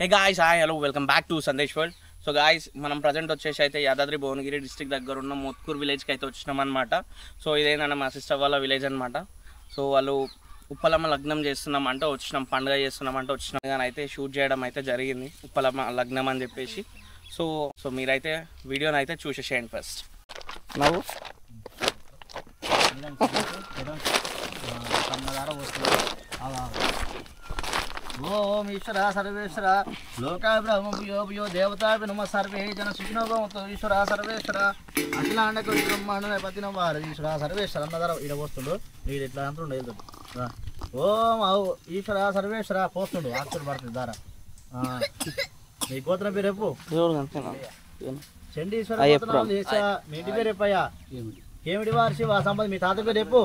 Hey guys, hi, hello, welcome back to Sandesh World. So guys మనం present వచ్చేసి అయితే Yadadri Bhuvanagiri district దగ్గర ఉన్న మోత్కూర్ విలేజ్కి అయితే వచ్చినాం అనమాట. సో ఇదేంటంటే మా సిస్టర్ వాళ్ళ విలేజ్ అనమాట. సో వాళ్ళు ఉప్పలమ్మ లగ్నం చేస్తున్నామంటే వచ్చినాం, పండుగ చేస్తున్నామంటే వచ్చినాం, కానీ అయితే షూట్ చేయడం అయితే జరిగింది ఉప్పలమ్మ లగ్నం అని చెప్పేసి. సో మీరైతే వీడియోని అయితే చూసేసేయండి ఫస్ట్. నవ్వు ఓం ఈశ్వర సర్వేశ్వర లోకాయ బ్రహ్మభూయో భూయో దేవతాభి నమ సర్వే జన సుఖినోభవంతో ఈశ్వర సర్వేశ్వర అఖిలాండకు బ్రహ్మాండ పతిన వారు ఈశ్వర సర్వేశ్వర అన్నదార ఇక్కడ పోస్తుండు. వీడు ఇట్లా అంటుండు వెళ్తుండు. ఓం అవు ఈశ్వర సర్వేశ్వర పోస్తుండు. ఆకుడు పడుతుంది దార. మీ గోత్రం పేరు ఎప్పు చండీశ్వర మీ ఇంటి పేరు ఎప్పయ్యా ఏమిటి వారి శివ సంపద. మీ తాత పేరు ఎప్పు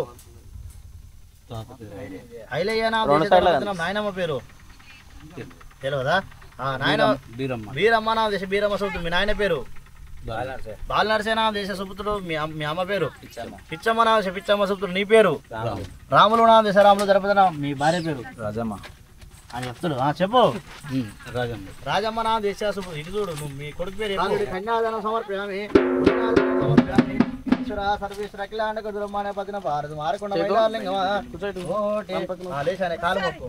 ఐలయ్యనా నాయనమ్మ పేరు తెలియదా? నాయన బీరమ్మ నా దేశ బీరమ్మ సూపుతుడు. మీ నాయన పేరు బాలనరసేన దేశ సూపుతుడు. మీ అమ్మ పేరు పిచ్చమ్మ నా దేశ పిచ్చమ్మ సూపుతుడు. నీ పేరు రాములు నా దేశ రాములు జరపదన. మీ భార్య పేరు రాజమ్మ అని చెప్తాడు. చెప్పు. రాజమ్మ నా దేశ సూపుతుడు. ఇటు చూడు. నువ్వు మీ కొడుకు పేరు కన్యాదాన సమర్పయామి సర్వేశ్వర అఖిలాండక బ్రహ్మాండ పతిన భారత మారకొండ లేచానే కాలు మొక్కు.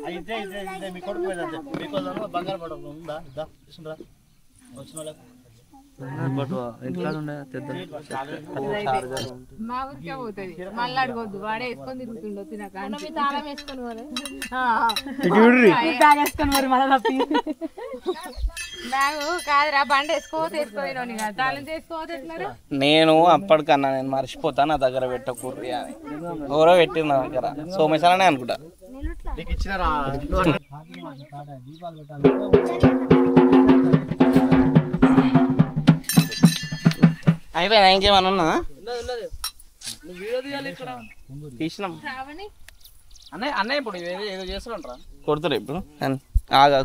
అయితే మీ కొడుకు మీకు బంగారు పడ ఉందా? తీసుకురా వచ్చిన వాళ్ళకు మా ఊరికే పోతుంది. మళ్ళీ అడగొద్దు, వాడే వేసుకొని తిరుగుతుండో తినక తాళం వేసుకొని బ్యాగు కాదురా బండి వేసుకోతే వేసుకోని కదా తాళం చేసుకోతే. నేను అప్పటికన్నా నేను మర్చిపోతా నా దగ్గర పెట్టకూర్రి అని ఎవరో పెట్టింది నా దగ్గర. సోమేశ్వరనే అనుకుంటా. అయిపోయిందా? ఇంకేమన్నా ఉన్నా తీసినాం అన్నయ్య. ఇప్పుడు ఏదో చేస్తారంటారా? కొడుతురా ఇప్పుడు ఆగా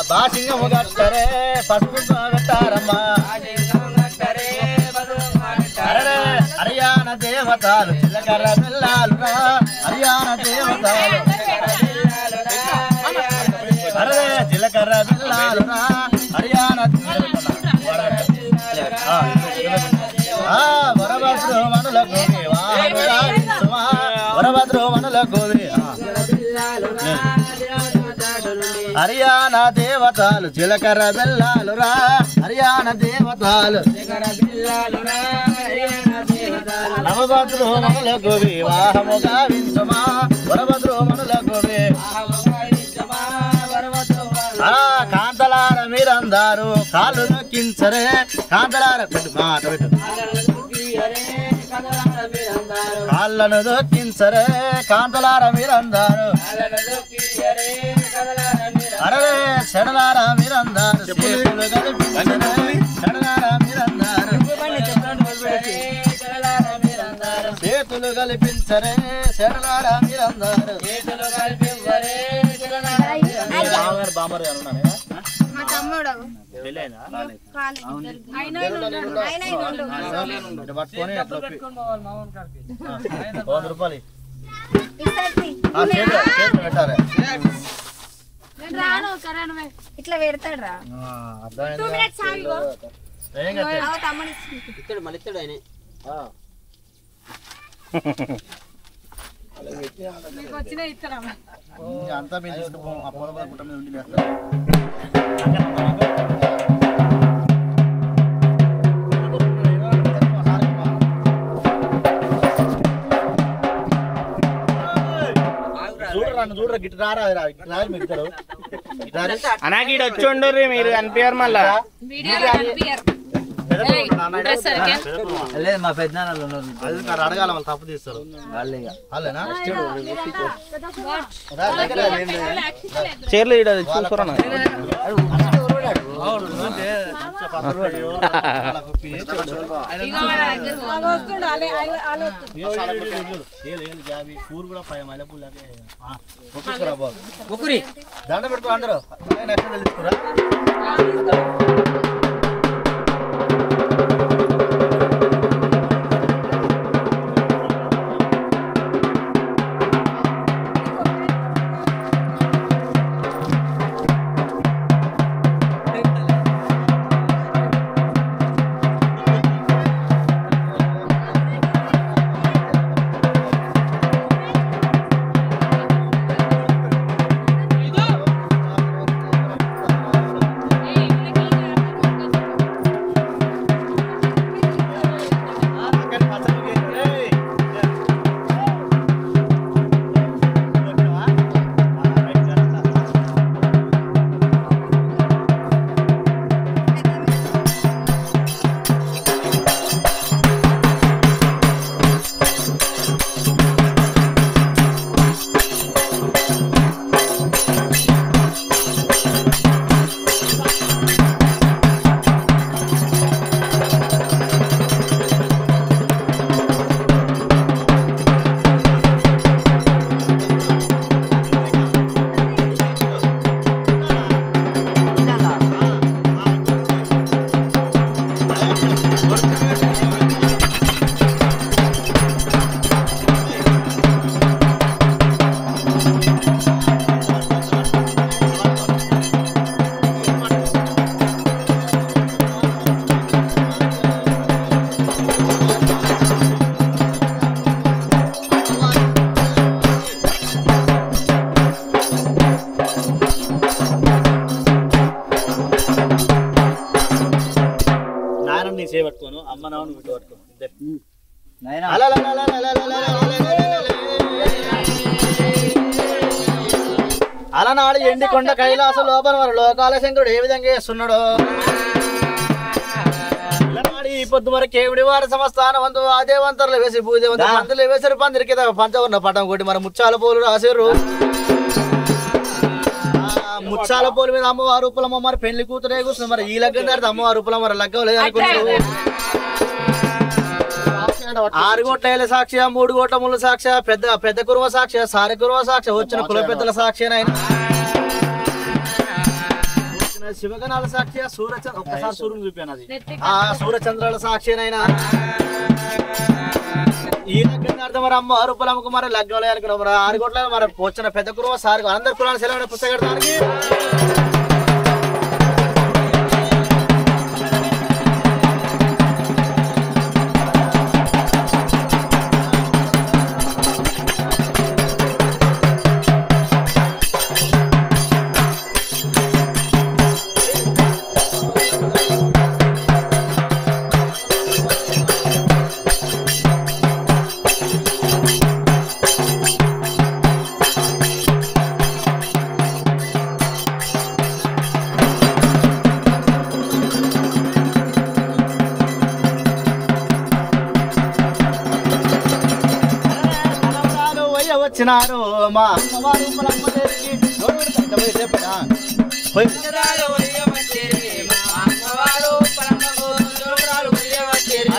బాసింగము గట్టరే పసుపు పెట్టారమ్మా. హరియాణ దేవతాలు చిలకర్ర పిల్లాలురా. హరియాణ దేవతాలు అరే చిలకర్ర పిల్లాలురా. హరియాణ వరభద్రోమణులకు వరభద్రోమణులకు హరియాణ దేవతాలు చిలకర్ర బెల్లాలురా. హరియాణ దేవతాలు నవభద్రోమణులకు వివాహము గావించుమా. వరభద్రోమణులకు కాంతలార మీరందారు కాళ్ళు నొక్కించరే. కాంతలార పెట్టు మాట పెట్టు కాళ్ళను దొక్కించరే. కాంతలార మీరందారు అరే చెడలారా మీరందారు చేతులు కలిపించరే. చెడలారా మీరందారు చేతులు కలిపించరే. చెడలారా మీరందారు బామర్ గారు ఉన్నారా? పట్టుకొని 100 రూపాయలు పెట్టారు. ఇట్లా పెడతాడు రా. అంతా మీరు తీసుకుపోం. ఆ పొలం పుట్ట మీద ఉండి చూడరా గిట్ట రారా అనాకి వచ్చి మీరు అనిపించారు మళ్ళా. లేదు మా పెద్దనాన్నలు ఉన్నారు. అది నాకు అడగాల వాళ్ళు తప్పు తీస్తారు వాళ్ళేనా చీరలు ఈడ చూసుకోరా దండ పెట్టుకో అందరూ తీసుకురా చేపట్టుకోను అమ్మ నాన్న విట్టు పట్టుకోను అలనాడు ఎండికొండ కైలాస లోపల మరి లోకాల శంకరుడు ఏ విధంగా చేస్తున్నాడు అలనాడు ఈ పొద్దు మరి కేవిడి వారి సంస్థానం వంతు ఆదేవంతరులు వేసి పూజవంతులు పందులు వేసారు పందిరి కింద పంచవర్ణ పటం కొట్టి మరి ముచ్చాల పూలు రాసారు ముచ్చాల పూల మీద అమ్మవారు రూపలమ్మ మరి పెళ్లి కూతురే కూర్చుంది మరి ఈ లగ్గం దారితే అమ్మవారు రూపలం మరి లగ్గం లేదనుకుంటున్నారు 6 గోట్ల సాక్షి 3 గోట్ల ముళ్ళు సాక్షి పెద్ద కురువ సాక్షి సారె కురువ సాక్షి వచ్చిన కుల పెద్దల సాక్షి శివగణాల సాక్షి సూర్యచంద్ర ఒక్కసారి సూర్యుని చూపాను అది ఆ సూర్యచంద్రాల సాక్షి అయినా ఈ లగ్గం దారితే మరి అమ్మ రూపలమ్మకు మరి లగ్గం లేదనుకున్నాం మరి 6 గోట్ల మరి వచ్చిన పెద్ద కురువ సారు అందరు కులాలు సెలవు పుస్తకడానికి వచ్చినారు మా అమ్మవారు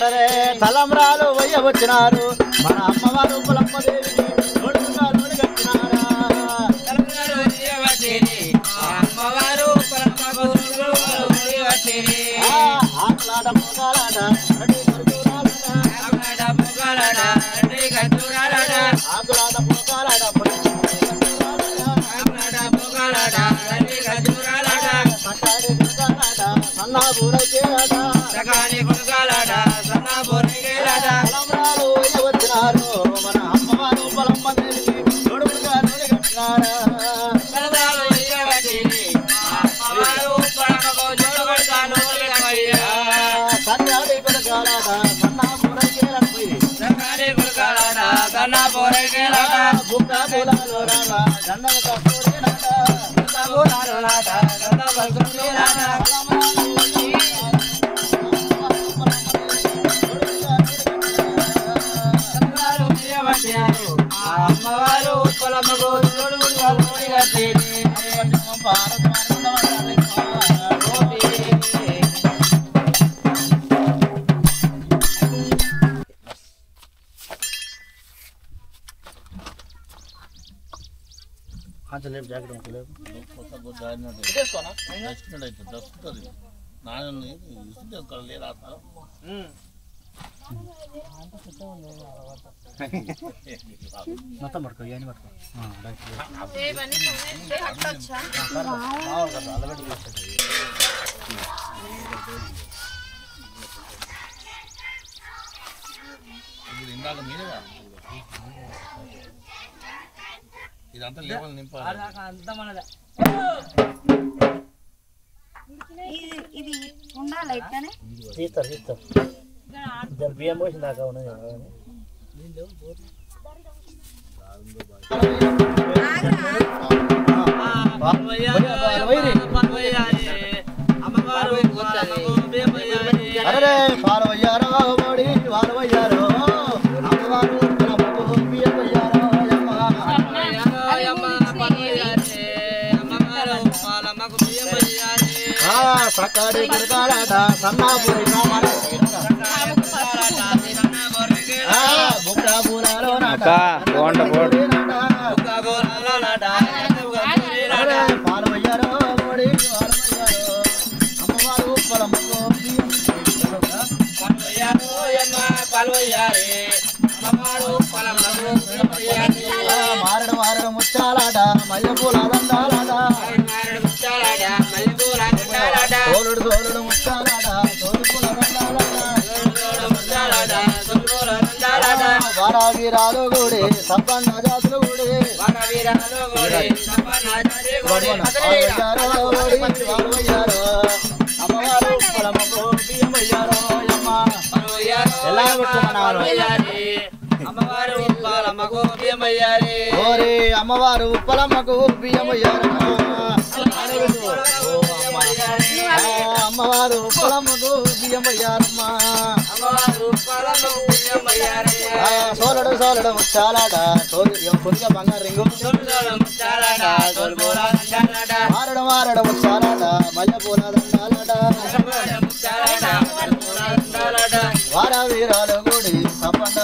అరే తలంబ్రాలు వయ్య వచ్చినారు మన అమ్మవారు పులమ్మదేవికి ఆకులాట మొగాలాట వచ్చినారు మన అమ్మవారు పొలమ్మదేవికి తోడుగా కట్టినారా సన్నాడి కొడుకాలాట సన్నా బుర్రకేలపోయి బుక్క బులాలో రాలా గంధం కస్తూరినాట బులాలో నాట గంధం కస్తూరినాట అమ్మవారు ఉత్పలమ్మకు మొత్తం పట్టుకో ఇవన్నీ పట్టుకో ఇదంతా లేవల్ నింపాలి అంతా మనదే ఇది ఉండాలి ఇట్లానే తీస్తారు బియ్యం పోసిన దాకా ఉన్నది అరే పాలవయ్యారో మోడి పాలవయ్యారో అమ్మవారు సక్కడి కురకాలట సన్నాపురి బుక్క పూలలో పాలవయ్యారో మోడి పాలవయ్యారో అమ్మవారు పొలమ్మకు మారడు మారడు ముచ్చాలాట మల్లె పూల దండాలాట సోలుడు సోలుడు ముచ్చాలాట సోలు పూల దండాలాట వారావీరాలు గుడి సంపన్న జాతులు గుడి అమ్మవారు పొలమ్మకు బియ్యం అయ్యారో అమ్మ ఎలా పెట్టుకున్నారు ఓరే అమ్మవారు ఉప్పలమ్మకు బియ్యమయ్యారు అమ్మవారు ఉప్పలమ్మకు బియ్యమయ్యారమ్మా సోలడు సోలడు ముచ్చాలాట కొద్దిగా బంగారు రింగు మారడు మారడు ముచ్చాలాట మల్లె పూల దండాలాట వారావీరాలు గుడి సంపన్న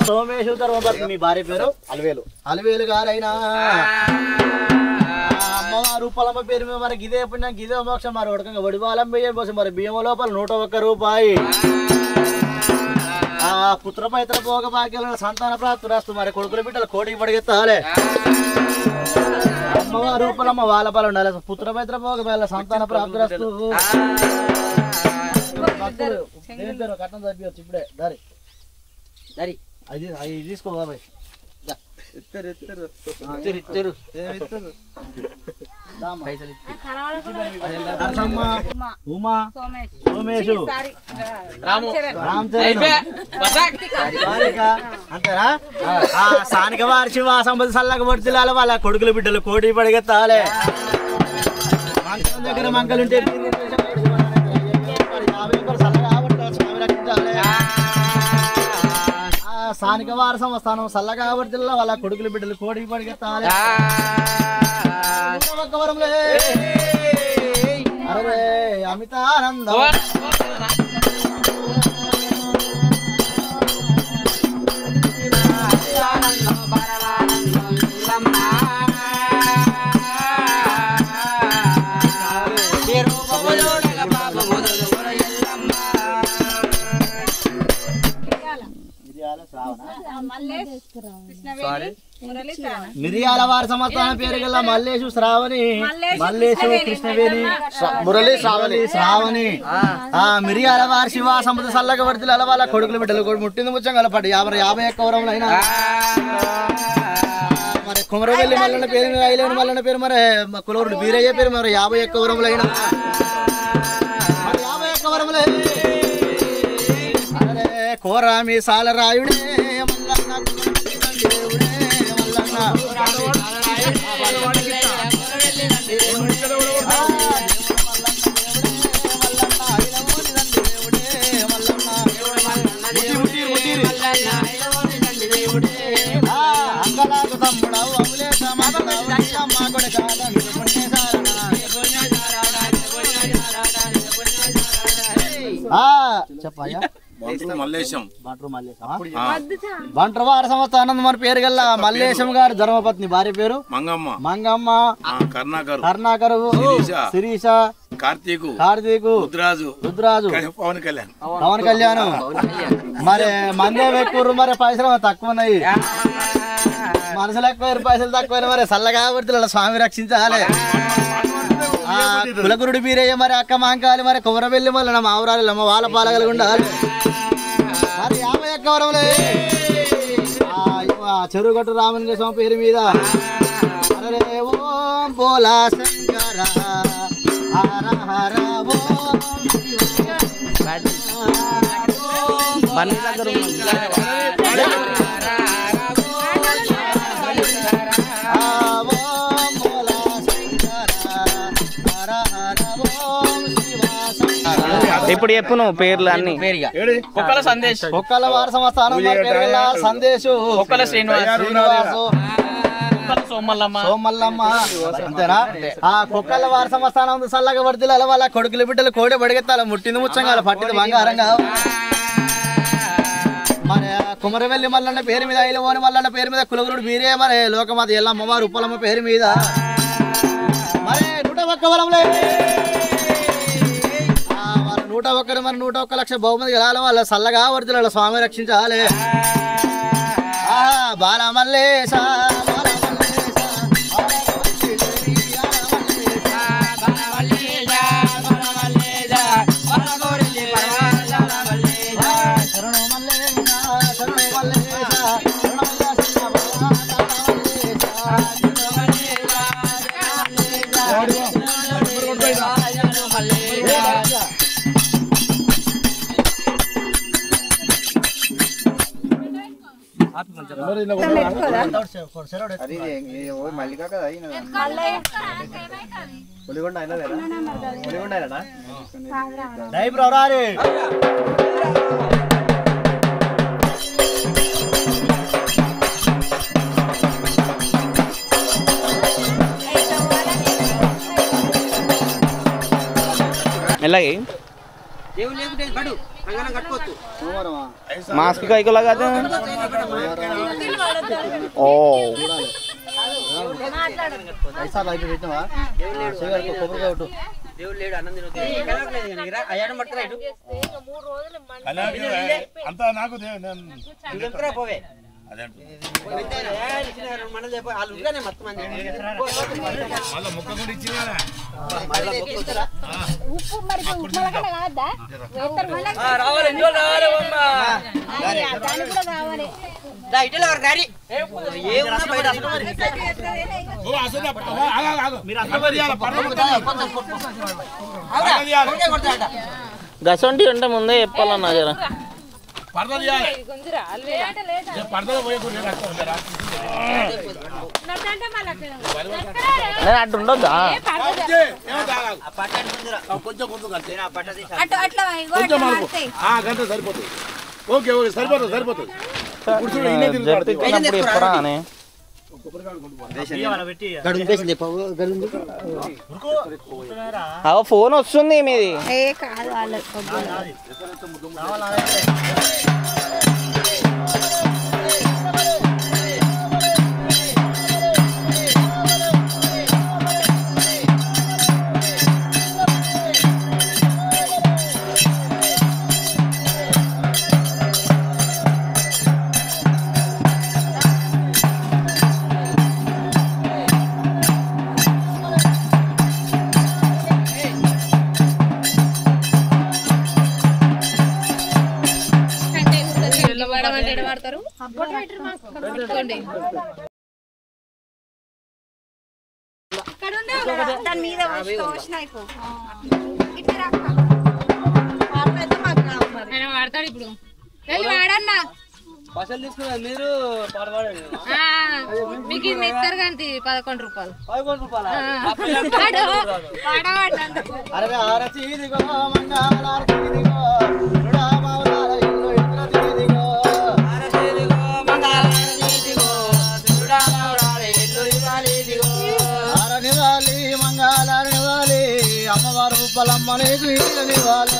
సోమేశు తర్వాత మీ భార్య పేరు అలివేలు అలివేలు గారైనా అమ్మవారు పొలమ్మ పేరు మీద మరి గిదే పుణ్యం గిదే మోక్షం మరి ఉడకంగా వడివాలం బియ్యం పోసి మరి బియ్యం లోపల 101 రూపాయి ఆ పుత్రపైతల భోగ భాగ్యాలను సంతాన ప్రాప్తి రాస్తూ మరి కొడుకుల బిడ్డలు కోటికి పడిగెత్తాలే అమ్మవారు రూపలమ్మ వాళ్ళ పాలు ఉండాలి పుత్రపైతల భోగ భాగ్యాల సంతాన ప్రాప్తి రాస్తూ కట్టం తప్పివచ్చు ఇప్పుడే దారి దారి అది అది తీసుకో బాబాయ్ ఉమా సోమేశు అంతేనా స్థానిక వారి శివ సంపద సల్లక పడుతులాల వాళ్ళ కొడుకుల బిడ్డలు కోటి పడిగెత్తాలే దగ్గర మంకలుంటే స్థానిక వార సంస్థానం సల్లగా వర్తిల్ల వాళ్ళ కొడుకుల బిడ్డలు కోడి పడిగెత్తాలి అరే అమితానందం మిరియాల వారి సంస్థాన పేరు గల మల్లేశు శ్రావణి మల్లేశు కృష్ణవేణి మురళి శ్రావణి శ్రావణి మిరియాల వారి శివ సంపద సల్లక వర్తిల వాళ్ళ కొడుకులు బిడ్డలు కూడా ముట్టింది ముచ్చం కలపడి 51 వరములైనా మరి కుమరవెల్లి మల్లన్న పేరు ఐలేని మల్లన్న పేరు మరి కులవరుడు వీరయ్య పేరు మరి 51 వరములైనా 51 వరములే అరే కోరామి సాలరాయుడే మల్లన్న దేవుడే మల్లన్న చెప్పయ్యా. మల్లేశం బంట్రు వార సంస్థానం మన పేరు గల్ల మల్లేశం గారు ధర్మపత్ని భార్య పేరు మంగమ్మ కర్ణాకరు శిరీష కార్తీకు రుద్రాజు పవన్ కళ్యాణ్ మరి మందే ఎక్కువ మరి పైసలు తక్కువ ఉన్నాయి మనసులు ఎక్కువ పైసలు తక్కువ మరి చల్లగా పడుతుంది స్వామి రక్షించాలి కులగురుడు బీరయ్య మరి అక్క మాంకాలి మరి కుమరబెల్లి మళ్ళీ మా ఊరాలి మా వాళ్ళ పాలగలు ఉండాలి మరి 50 ఎక్కవరంలో చెరుగట్టు రామలింగ స్వామి పేరు మీద అరే ఓం బోలా శంకర హర హర ఇప్పుడు చెప్పు నువ్వు పేర్లు అన్ని ఒక్కల సందేశ్ ఒక్కల వార సంస్థానం సందేశ్ ఒక్కల శ్రీనివాసు సోమల్లమ్మ అంతేనా ఆ కుక్కల వార సంస్థానం చల్లగా పడితే వాళ్ళ కొడుకులు బిడ్డలు కోడి పడిగెత్తాల ముట్టింది ముచ్చంగా పట్టింది బంగారంగా మరి కుమరవెల్లి మల్లన్న పేరు మీద ఐలవోని మల్లన్న పేరు మీద కులగురుడు బీరే మరి లోకమాత ఎల్లమ్మవారు ఉప్పలమ్మ పేరు మీద మరి 101 వరంలో 101 మరి 101 లక్ష బహుమతి గెలాలి వాళ్ళ చల్లగా వర్తుల స్వామి రక్షించాలి బాలమల్లేశ మెల్లగా मास्क का को लगाते हैं ओ ऐसा लाइट పెట్టినవా సేవర్ కు కొబ్బరిగా ఉట్టు దేవుడు లేడు అన్నం తినొద్దు కలగలేదు నీరా అయ్యాన మట్ట రైట్ 3 రోజులు అంత నాకు ఇదంతా పోవే అదంట మన చెప్ప వాళ్ళు ఉగానే మొత్తం మంది మళ్ళ ముక్క కూడా ఇచ్చినారా ఉప్పు మరి ఉప్పలకడ కాదా రావాలి ఎంజో రావాలి అమ్మ దాని కూడా రావాలి దా ఇటల వర్ గారి ఏమున్నా బయట అసలు ఓ అసలు ఆగు మీరు అసలు పరియాల కొడతాడ గసంటి అంటే ముందే చెప్పాలన్నా జర పర్ద తీయాలి పర్దలో పోయకూడదు నేను అటు ఉండొద్దా గంట సరిపోతుంది ఓకే ఓకే సరిపోతుంది చెప్పరా అని ఫోన్ వస్తుంది మీది కాదు వాళ్ళకి దాని మీద వాడతాడు ఇప్పుడు వాడన్నా పైసలు తీసుకున్నారు మీరు మీకు ఇది ఇస్తారు కానీ 11 రూపాయలు మంగళారనివాలి అమ్మవారు ఉప్పలమ్మ నీకు ఇవ్వాలి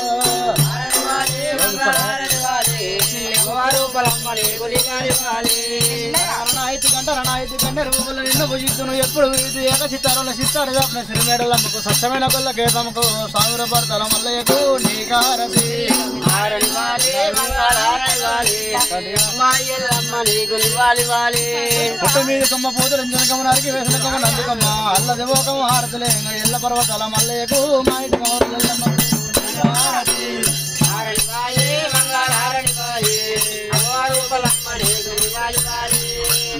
నిన్ను పూజిస్తును ఎప్పుడు వీధి ఏక చిత్తారుల చిత్తాడు చాపిన సిరిమేడలమ్మకు స్వచ్ఛమైన కొల్లకే తమకు సాగుర పడతల మల్లయ్యకు నీకారతి పుట్టు మీద కొమ్మ పూతులు జనకమ్మ నరికి వేసిన కొమ్మ నందుకమ్మ అల్ల దేవోకమ్మ హారతులే ఎల్ల పర్వతాల మల్లయ్యకు మా ఇంటి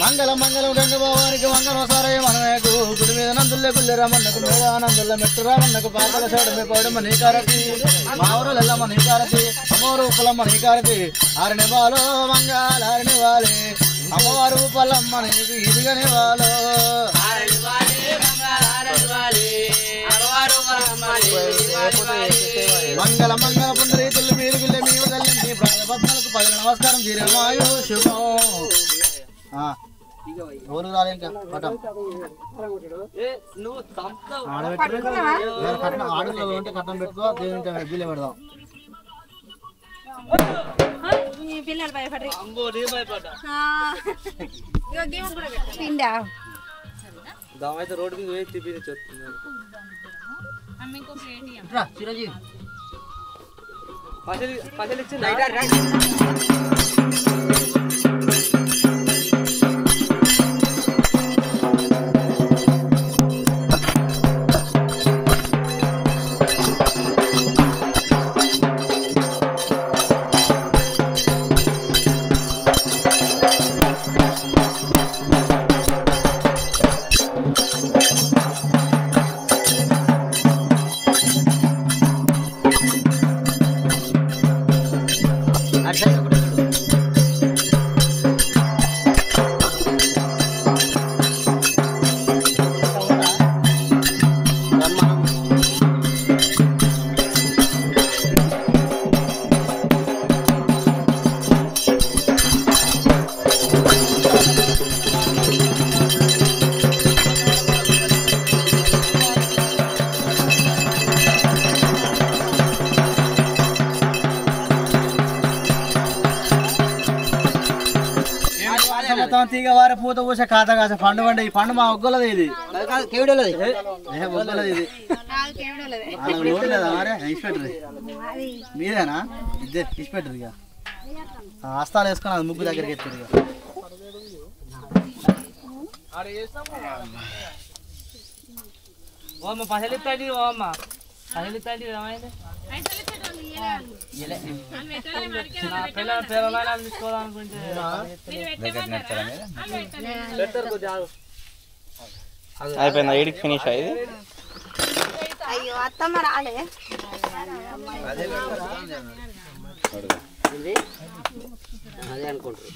మంగళం మంగళం గంగభావానికి మంగళసారయ్య మనమేకు గుడి మీద నందుల్లే గుల్లెరామన్నకు మేధానందుల్ల మెట్టురామన్నకు పాతల సోడమే పౌడమ్మ నీకారతి మావరులెల్లమ్మ నీకారతి అమ్మవారు ఉప్పలమ్మ నీకారతి ఆరిని వాలో మంగళ ఆరిని వాలి అమ్మవారు ఉప్పలమ్మ నీకు ఇదిగని వాలో మంగళ మంగళ పుండరీతులు మీరు గుల్లె మీరు తల్లింది ప్రాణపద్మలకు 10 నమస్కారం తీరమాయు శుభం ఓను రాలే ఇంకా పటం ఆడులో ఉంటే కట్టం పెట్టుకో దేవుని బిల్లు పెడదాం పిల్లలు భయపడ్రి పిండా దామైతే రోడ్డు మీద వేసి తిప్పి చిరంజీవి పసలు ఇచ్చి తీగ వారి పూత పూస కాత కాస పండు పండు ఈ పండు మా ఒగ్గలది ఇది కేవడలది ఒగ్గలది ఇది ఇన్స్పెక్టర్ మీరేనా ఇద్దరు ఇన్స్పెక్టర్ ఇక హస్తాలు వేసుకొని అది ముగ్గు దగ్గరికి ఎత్తారు ఇక పసలు ఇస్తాండి అమ్మ పసలు ఇస్తాండి ఏమైంది అయిపోయిందా ఈడికి ఫినిష్ అయ్యి అయ్యో అత్తమ్మ రాలే అదే అనుకుంటారు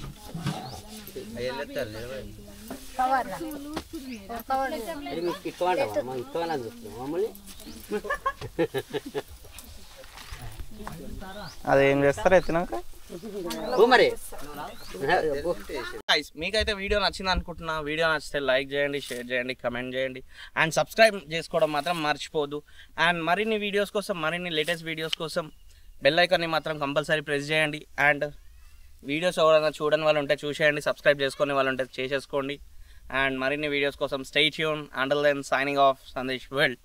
అదేం చేస్తారు ఎత్తినాక మరి మీకైతే వీడియో నచ్చింది అనుకుంటున్నా. వీడియో నచ్చితే లైక్ చేయండి, షేర్ చేయండి, కమెంట్ చేయండి అండ్ సబ్స్క్రైబ్ చేసుకోవడం మాత్రం మర్చిపోదు. అండ్ మరిన్ని వీడియోస్ కోసం, మరిన్ని లేటెస్ట్ వీడియోస్ కోసం బెల్ ఐకాన్ని మాత్రం కంపల్సరీ ప్రెస్ చేయండి. అండ్ వీడియోస్ ఎవరైనా చూడని వాళ్ళు ఉంటే చూసేయండి, సబ్స్క్రైబ్ చేసుకునే వాళ్ళు ఉంటే చేసేసుకోండి. అండ్ మరిన్ని వీడియోస్ కోసం stay tune. Until then signing off Sandesh world.